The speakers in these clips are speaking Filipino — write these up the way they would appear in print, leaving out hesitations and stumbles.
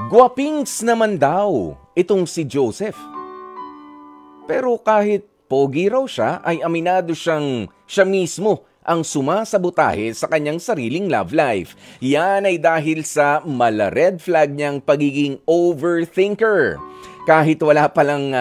Guwapings naman daw itong si Joseph. Pero kahit pogi raw siya, ay aminado siya mismo ang sumasabotahe sa kanyang sariling love life. Yan ay dahil sa mala-red flag niyang pagiging overthinker. Kahit wala palang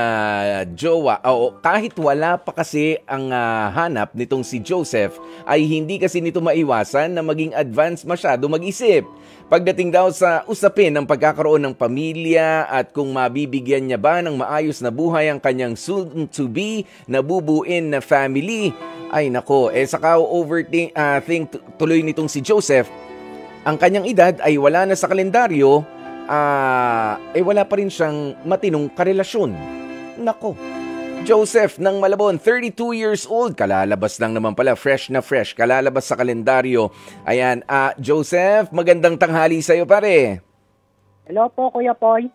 jowa, o kahit wala pa kasi ang hanap nitong si Joseph, ay hindi kasi nito maiwasan na maging advanced masyado mag-isip. Pagdating daw sa usapin ng pagkakaroon ng pamilya at kung mabibigyan niya ba ng maayos na buhay ang kanyang soon-to-be na bubuin na family, ay nako, saka overthink tuloy nitong si Joseph, ang kanyang edad ay wala na sa kalendaryo, wala pa rin siyang matinong karelasyon. Nako. Joseph ng Malabon, 32 years old. Kalalabas lang naman pala, fresh na fresh. Kalalabas sa kalendaryo. Ayan, Joseph, magandang tanghali sa'yo, pare. Hello po, Kuya Poy.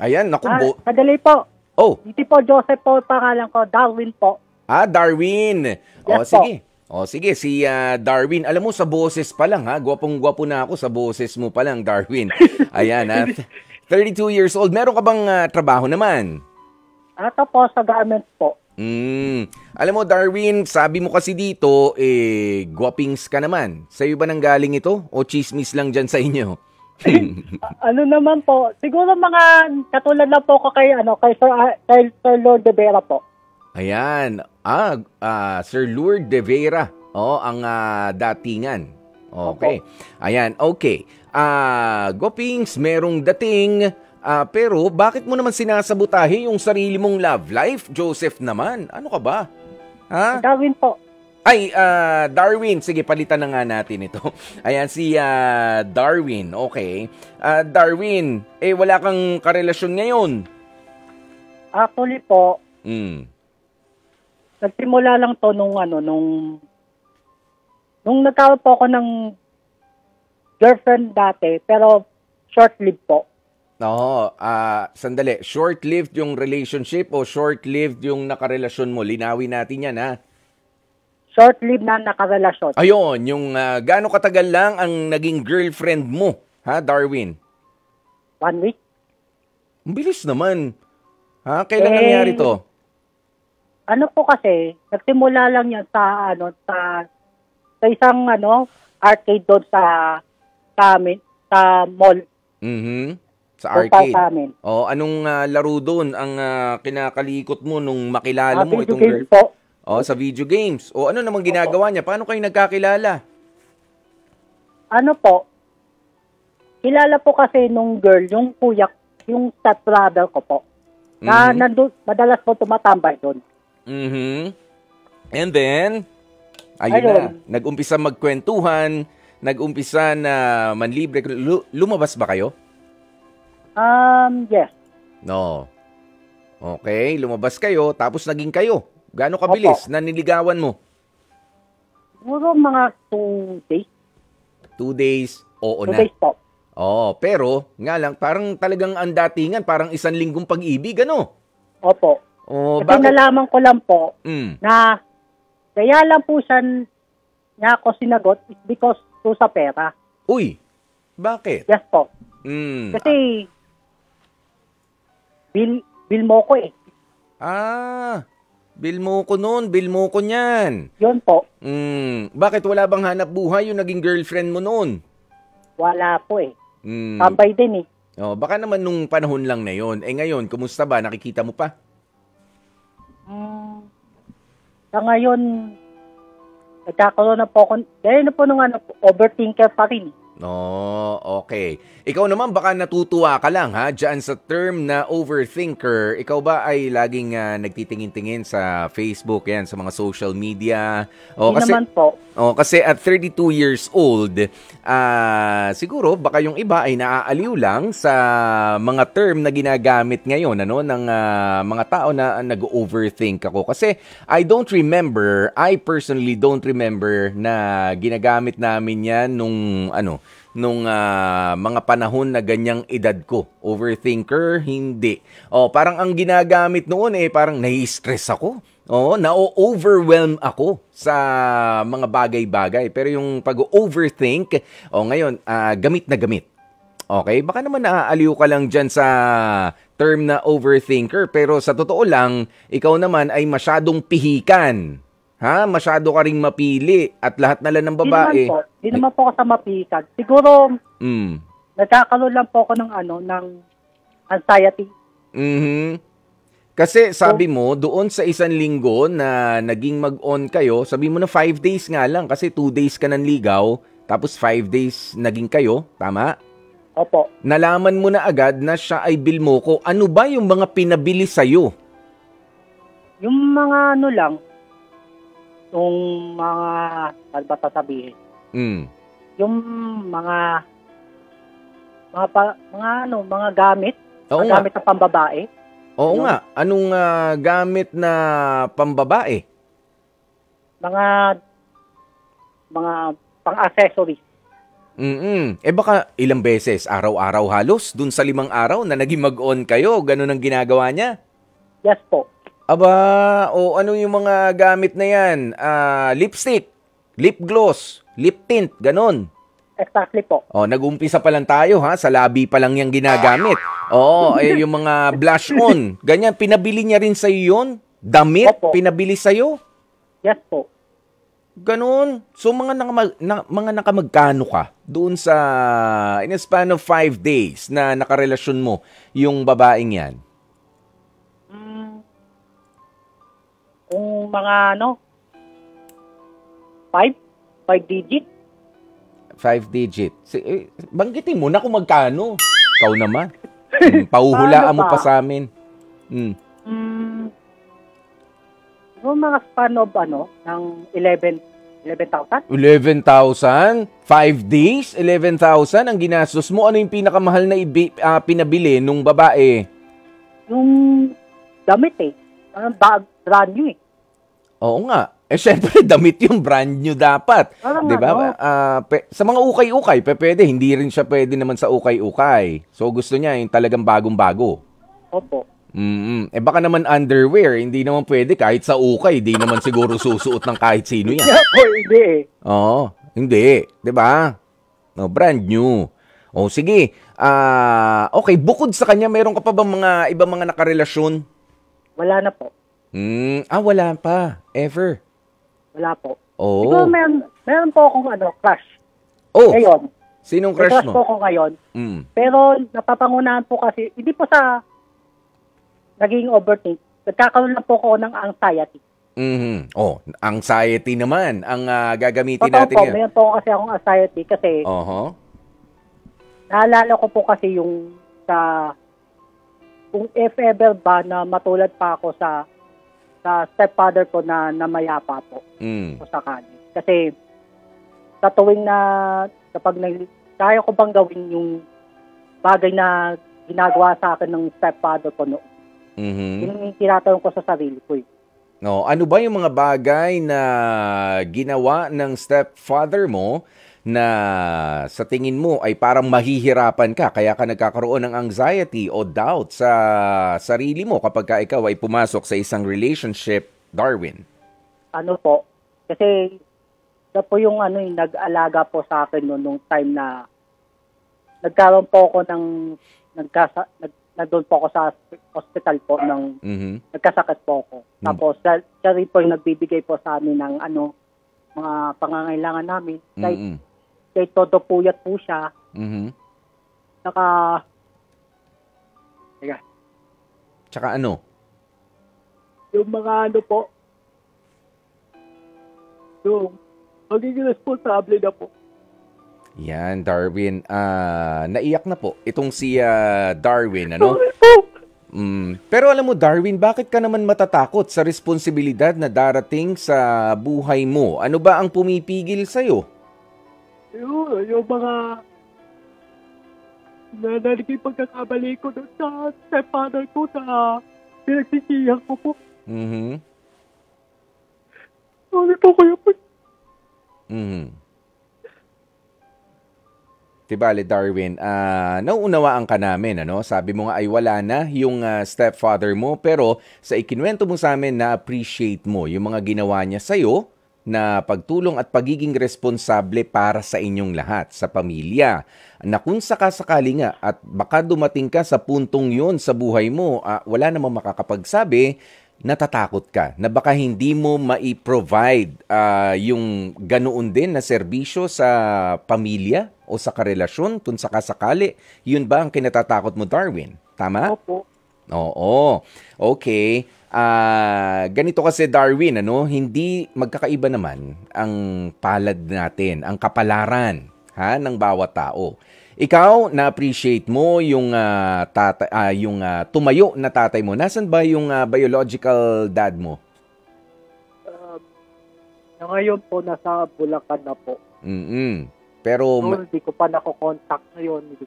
Ayan, naku. Kadali po. Oh. Hindi po Joseph po, pangalan ko, Darwin po. Darwin. Yes, sige. Sige, si Darwin. Alam mo, sa boses pa lang, Gwapong-gwapo na ako sa boses mo pa lang, Darwin. Ayan, 32 years old. Meron ka bang trabaho naman? Ito po, sa garment po. Alam mo, Darwin, sabi mo kasi dito, gwapings ka naman. Sa'yo ba nang galing ito? O chismis lang dyan sa inyo? Ano naman po, siguro mga katulad lang po ko kay Sir Lord de Vera po. Ayan. Sir Lourdes de Vera. Ang datingan. Okay. Opo. Ayan, okay. Gwapings, merong dating. Pero bakit mo naman sinasabotahe yung sarili mong love life, Joseph naman? Ano ka ba? Darwin po. Ay, Darwin. Sige, palitan na nga natin ito. Ayan, si Darwin. Okay. Darwin, wala kang karelasyon ngayon. Actually po, nagsimula lang to nung nagkaroon po ako ng girlfriend dati, pero short-lived po. Sandali. Short-lived yung relationship o short-lived yung nakarelasyon mo? Linawin natin yan, ha? Short-lived na nakarelasyon. Ayun, yung gaano katagal lang ang naging girlfriend mo, ha, Darwin? 1 week. Ang bilis naman. Kailan nangyari to? Ano po kasi, nagsimula lang yan sa isang arcade doon sa mall. Sa arcade. Anong laro doon ang kinakalikot mo nung makilala mo itong girl? Po. Sa video games. Ano namang ginagawa niya? Paano kayo nagkakilala? Ano po? Kilala po kasi nung girl, yung kuya, yung step brother ko po. Na madalas po tumatambay doon. And then, ayun na. Nag-umpisa magkwentuhan, nag-umpisa na manlibre. Lumabas ba kayo? Yes. No. Okay, lumabas kayo, tapos naging kayo. Gaano kabilis na niligawan mo? Siguro mga 2 days. 2 days, oo 2 na. 2 days po. Pero, nga lang, parang talagang ang datingan, parang 1 linggong pag-ibig, ano? Opo. Kasi nalaman ko lang po na kaya lang po niya ako sinagot is because to sa pera. Uy, bakit? Yes po. Kasi bill mo ko eh. Bill mo ko nun, bill mo ko niyan. Yun po. Bakit wala bang hanap buhay yung naging girlfriend mo noon? Wala po eh. Tambay din eh. Baka naman nung panahon lang na yon. Ngayon, kumusta ba? Nakikita mo pa? Sa ngayon, nagkakaroon na po ako, dahil na po nung overthinker pa rin. Okay. Ikaw naman baka natutuwa ka lang diyan sa term na overthinker. Ikaw ba ay laging nagtitingin-tingin sa Facebook, yan, sa mga social media? Hindi naman po. Kasi at 32 years old, siguro baka yung iba ay naaaliw lang sa mga term na ginagamit ngayon ng mga tao na nag-overthink ako. Kasi I personally don't remember na ginagamit namin yan nung mga panahon na ganyang edad ko. Overthinker, hindi. Parang ang ginagamit noon parang nai-stress ako. Na-overwhelm ako sa mga bagay-bagay. Pero yung pag-overthink, ngayon, gamit na gamit. Okay? Baka naman naaaliw ka lang dyan sa term na overthinker, pero sa totoo lang, ikaw naman ay masyadong pihikan. Ha? Masyado ka ring mapili at lahat na lang ng babae. Di naman po ako sa mapihikan. Siguro, Mm. nagkakaroon lang po ako ng ng anxiety. Mhm. Kasi sabi mo, doon sa 1 linggo na naging mag-on kayo, sabi mo na 5 days nga lang kasi 2 days ka nanligaw, tapos 5 days naging kayo, tama? Opo. Nalaman mo na agad na siya ay bilmoko. Ano ba yung mga pinabili sa'yo? Yung mga lang, yung mga, ano ba sasabihin? Mm. Yung mga gamit. Oo mga nga. gamit na pambabae. Oo nga. Anong gamit na pambabae? Mga pang-accessories. Baka ilang beses, araw-araw halos, dun sa 5 araw na naging mag-on kayo, ganun ang ginagawa niya? Yes po. Aba, ano yung mga gamit na yan? Lipstick, lip gloss, lip tint, ganun. Exactly po. Nag-umpisa pa lang tayo ha, sa labi pa lang yung ginagamit. Yung mga blush on, ganyan, pinabili niya rin sa'yo yun? Damit, Opo. pinabili sa'yo? Yes po. Ganun. So, mga nakamagkano ka doon sa, in a span of 5 days na nakarelasyon mo yung babaeng yan? Kung mga 5 digit. 5 digit. Banggitin mo na kung magkano. Ikaw naman. Pauhulaan mo pa sa amin. Yung mga span of ng 11,000. 11,000? 5 days? 11,000 ang ginastos mo? Ano yung pinakamahal na pinabili nung babae? Yung damit brand new eh. Oo nga. Syempre, damit yung brand new dapat. Di ba? Sa mga ukay-ukay, pwede. Hindi rin siya pwede naman sa ukay-ukay. So, gusto niya yung talagang bagong-bago. Opo. Baka naman underwear. Hindi naman pwede. Kahit sa ukay, hindi naman siguro susuot ng kahit sino yan. Hindi eh. Oo. Hindi. Di ba? No, brand new. Sige. Okay, bukod sa kanya, meron ka pa ba mga ibang mga nakarelasyon? Wala na po. Wala pa. Ever? Wala po. Oo. Siguro meron po akong crush. Oh, Ngayon. sinong May crush crush mo? po ako ngayon. Pero napapangunahan po kasi, hindi po sa naging overthink. Nagkakaroon lang po ako ng anxiety. Anxiety naman ang gagamitin Totoo natin po, yan. mayroon po kasi akong anxiety kasi naalala ko po kasi yung kung if ever ba na matulad pa ako sa stepfather ko na mayapa po o sa kanya. Kasi sa tuwing na kapag kaya ko bang gawin yung bagay na ginagawa sa akin ng stepfather ko noon. Yung tinatanong ko sa sarili ko eh. Ano ba yung mga bagay na ginawa ng stepfather mo na sa tingin mo ay parang mahihirapan ka kaya ka nagkakaroon ng anxiety o doubt sa sarili mo kapag ka ikaw ay pumasok sa isang relationship, Darwin? Kasi siya po yung nag-alaga po sa akin nung time na nagkaroon po ako nandun po ako sa hospital po nagkasakit po ako. Tapos siya rin po yung nagbibigay po sa amin ng mga pangangailangan namin. Kahit todo puyat po siya. Tsaka ano? Yung mga po, yung magiging responsable na po. Yan, Darwin. Naiyak na po. Itong si Darwin, ano? Pero alam mo, Darwin, bakit ka naman matatakot sa responsibilidad na darating sa buhay mo? Ano ba ang pumipigil sa'yo? Yung mga naging pagkakamali ko doon sa stepfather ko na pinagsisihan ko po. Sorry po kayo po. Tibale, Darwin, nauunawaan ka namin, ano? Sabi mo nga ay wala na yung stepfather mo, pero sa ikinuwento mo sa amin na appreciate mo yung mga ginawa niya sa'yo na pagtulong at pagiging responsable para sa inyong lahat, sa pamilya. Na kung sakasakali nga at baka dumating ka sa puntong yun sa buhay mo, wala namang makakapagsabi, natatakot ka na baka hindi mo mai-provide yung ganoon din na serbisyo sa pamilya o sa karelasyon kung sakasakali. Yun ba ang kinatatakot mo, Darwin? Tama? Opo. Oo. Okay. Ganito kasi, Darwin, hindi magkakaiba naman ang palad natin, ang kapalaran ng bawat tao. Ikaw, na-appreciate mo yung tumayo na tatay mo. Nasaan ba yung biological dad mo? Ngayon po, nasa Bulacan na po. Pero hindi ko pa nako-contact ngayon. Hindi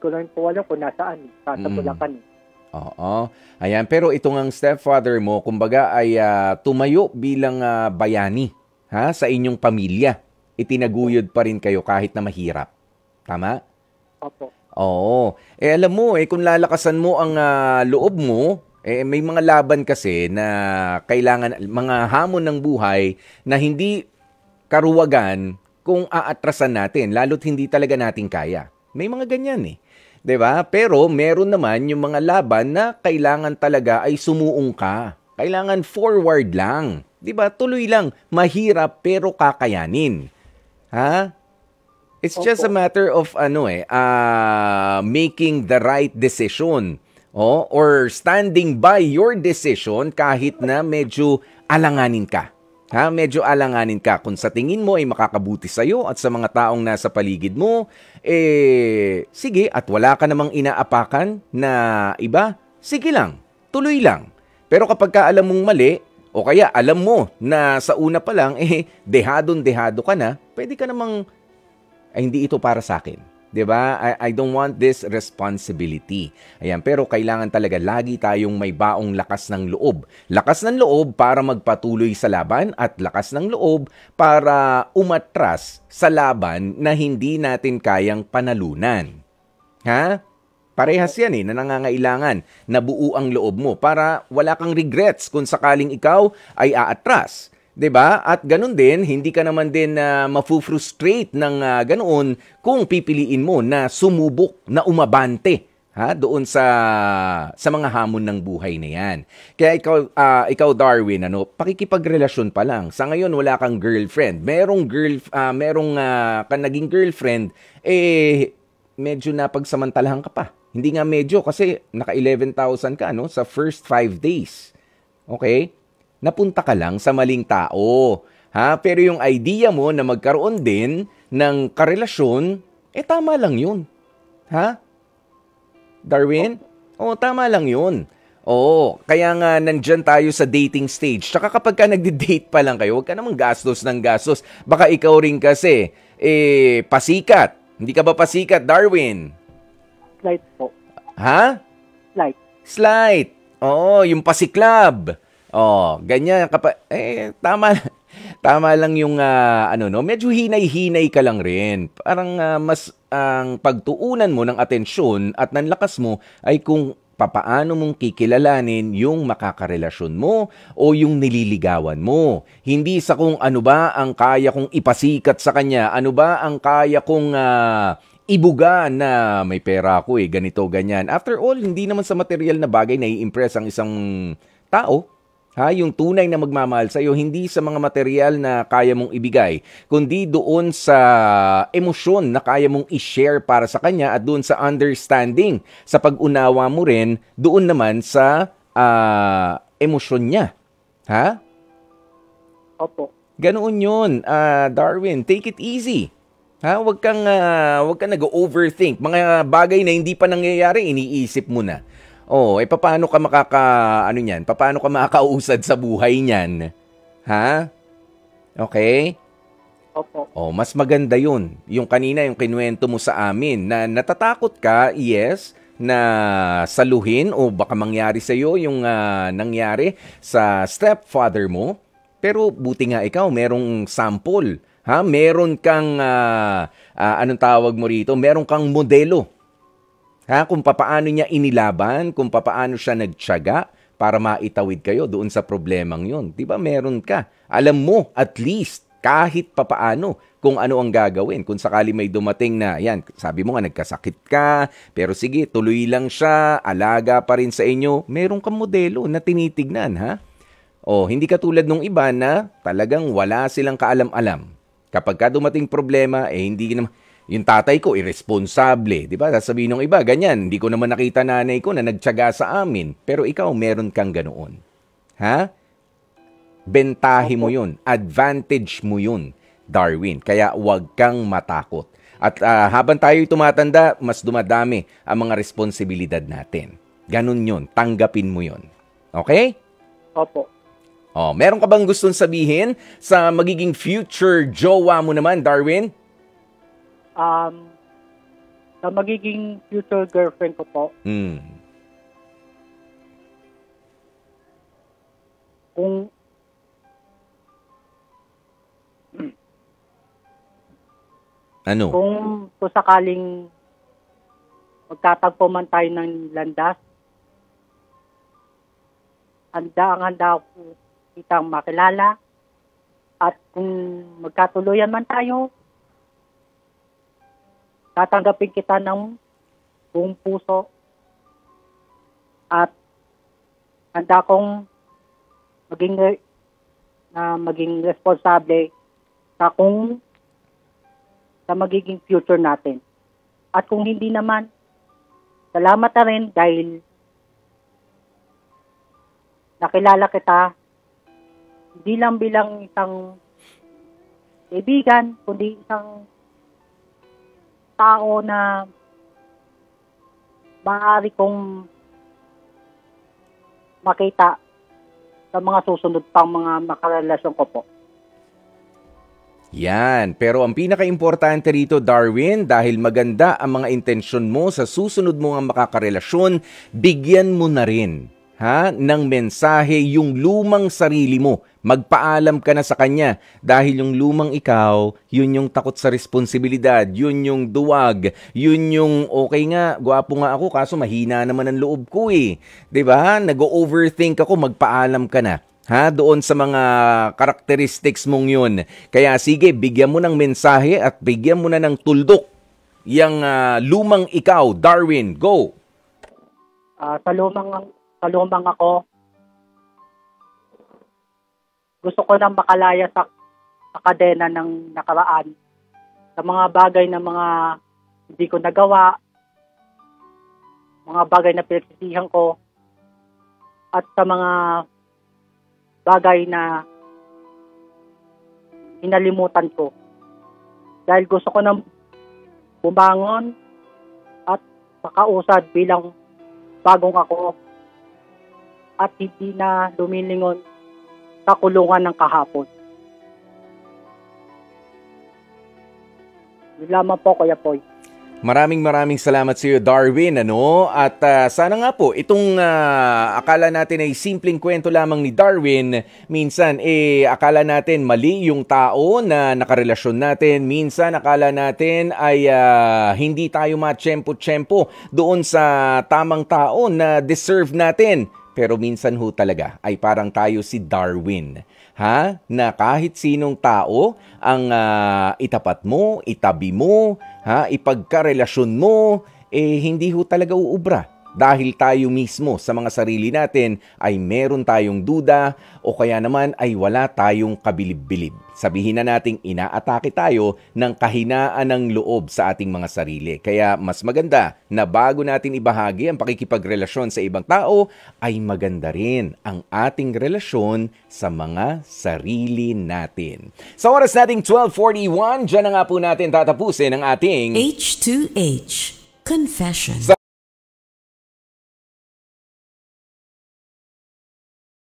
ko lang po alam kung nasaan. Sa Bulacan. Oo. Ayan, pero itong ang stepfather mo, kumbaga ay tumayo bilang bayani sa inyong pamilya. Itinaguyod pa rin kayo kahit na mahirap. Tama? Opo. Oo. Alam mo, kung lalakasan mo ang loob mo, may mga laban kasi na kailangan, mga hamon ng buhay na hindi karuwagan kung aatrasan natin, lalo't hindi talaga natin kaya. May mga ganyan 'di ba? Pero meron naman yung mga laban na kailangan talaga ay sumuong ka. Kailangan forward lang. 'Di ba? Tuloy lang. Mahirap pero kakayanin. It's just a matter of making the right decision. Or standing by your decision kahit na medyo alanganin ka. Medyo alanganin ka. Kung sa tingin mo ay makakabuti sa'yo at sa mga taong nasa paligid mo, sige, at wala ka namang inaapakan na iba, sige lang, tuloy lang. Pero kapag ka alam mong mali, o kaya alam mo na sa una pa lang, dehado ka na, pwede ka namang, hindi ito para sa akin. 'Di ba? I don't want this responsibility. Ayan, pero kailangan talaga lagi tayong may baong lakas ng loob. Lakas ng loob para magpatuloy sa laban at lakas ng loob para umatras sa laban na hindi natin kayang panalunan. Parehas yan na nangangailangan na buo ang loob mo para wala kang regrets kung sakaling ikaw ay aatras. 'Di ba? At ganun din, hindi ka naman din mafu-frustrate ng ganoon kung pipiliin mo na sumubok, na umabante doon sa mga hamon ng buhay na 'yan. Kaya ikaw Darwin, pakikipagrelasyon pa lang. Sa ngayon wala kang girlfriend. Merong naging girlfriend, medyo napagsamantalahan ka pa. Hindi nga medyo kasi naka 11,000 ka sa first 5 days. Okay? Napunta ka lang sa maling tao. Pero yung idea mo na magkaroon din ng karelasyon, tama lang yun. Darwin? Tama lang yun. Kaya nga nandyan tayo sa dating stage. Tsaka kapag ka nagde-date pa lang kayo, huwag ka namang gastos ng gastos. Baka ikaw rin kasi, pasikat. Hindi ka ba pasikat, Darwin? Slight po. Slight. Yung pasiklab. Ganyan tama lang yung medyo hinay-hinay ka lang rin. Parang mas ang pagtuunan mo ng atensyon at ng lakas mo ay kung papaano mong kikilalanin yung makakarelasyon mo o yung nililigawan mo. Hindi sa kung ano ba ang kaya kong ipasikat sa kanya, ano ba ang kaya kong ibuga na may pera ako ganito, ganyan. After all, hindi naman sa material na bagay na i-impress ang isang tao. Yung tunay na magmamahal sa'yo, hindi sa mga material na kaya mong ibigay, kundi doon sa emosyon na kaya mong i-share para sa kanya at doon sa understanding, sa pag-unawa mo rin, doon naman sa emosyon niya. Opo. Ganoon yun, Darwin. Take it easy. Huwag kang nag-overthink. Mga bagay na hindi pa nangyayari, iniisip mo na. Paano ka paano ka makakausad sa buhay niyan? Okay? Opo. Mas maganda yun. Yung kanina, yung kinuwento mo sa amin, na natatakot ka, yes, na saluhin o baka mangyari sa'yo yung nangyari sa stepfather mo. Pero buti nga ikaw, merong sample. Meron kang, anong tawag mo rito? Meron kang modelo. Kung papaano niya inilaban, kung papaano siya nagtiyaga para maitawid kayo doon sa problemang yun. Di ba meron ka? Alam mo, at least, kahit papaano, kung ano ang gagawin. Kung sakali may dumating na, yan, sabi mo nga, nagkasakit ka, pero sige, tuloy lang siya, alaga pa rin sa inyo, meron kang modelo na tinitignan, ha? O, hindi katulad nung iba na talagang wala silang kaalam-alam. Kapag ka dumating problema, hindi naman, yung tatay ko, irresponsable. Di ba? Sasabihin ng iba, ganyan. Hindi ko naman nakita nanay ko na nagtiyaga sa amin. Pero ikaw, meron kang ganoon. Ha? Bentahe mo yun. Advantage mo yun, Darwin. Kaya huwag kang matakot. At habang tayo'y tumatanda, mas dumadami ang mga responsibilidad natin. Ganun yun. Tanggapin mo yun. Okay? Opo. Meron ka bang gustong sabihin sa magiging future jowa mo naman, Darwin? Sa magiging future girlfriend ko po, kung ano? Kung sakaling magtatagpo man tayo ng landas, handa ko kitang makilala, at kung magkatuluyan man tayo, tatanggapin kita ng buong puso, at handa kong maging responsable sa magiging future natin. At kung hindi naman, salamat na rin dahil nakilala kita hindi lang bilang isang kaibigan, kundi isang tao na maaari kong makita sa mga susunod pang mga makarelasyon ko po. Yan. Pero ang pinaka-importante rito, Darwin, dahil maganda ang mga intensyon mo sa susunod mo ang makakarelasyon, bigyan mo na rin ng mensahe yung lumang sarili mo. Magpaalam ka na sa kanya dahil yung lumang ikaw, yun yung takot sa responsibilidad, yun yung duwag, yun yung okay nga, gwapo nga ako kaso mahina naman ang loob ko eh. 'Di ba? Nag-overthink ako, magpaalam ka na. Doon sa mga characteristics mong yun. Kaya sige, bigyan mo ng mensahe at bigyan mo na ng tuldok yung lumang ikaw. Darwin, go! Sa lumang ako, gusto ko nang makalaya sa kadena ng nakaraan, sa mga bagay na mga hindi ko nagawa, mga bagay na pinagsisihan ko, at sa mga bagay na inalimutan ko. Dahil gusto ko nang bumangon at makausad bilang bagong ako at hindi na lumilingon sa kulungan ng kahapon. Yun lamang po, Kuya Poy. Maraming salamat sa iyo, Darwin, At sana nga po, itong akala natin ay simpleng kwento lamang ni Darwin, minsan akala natin mali yung tao na nakarelasyon natin, minsan akala natin ay hindi tayo matsyempo-tsyempo doon sa tamang tao na deserve natin. Pero minsan ho talaga ay parang tayo si Darwin, na kahit sinong tao ang itapat mo, itabi mo, ipagkarelasyon mo, hindi ho talaga uubra. Dahil tayo mismo sa mga sarili natin ay meron tayong duda o kaya naman ay wala tayong kabilib-bilib. Sabihin na nating inaatake tayo ng kahinaan ng loob sa ating mga sarili. Kaya mas maganda na bago natin ibahagi ang pakikipagrelasyon sa ibang tao, ay maganda rin ang ating relasyon sa mga sarili natin. Sa oras nating 12:41, dyan na nga po natin tatapusin ang ating H2H Confession.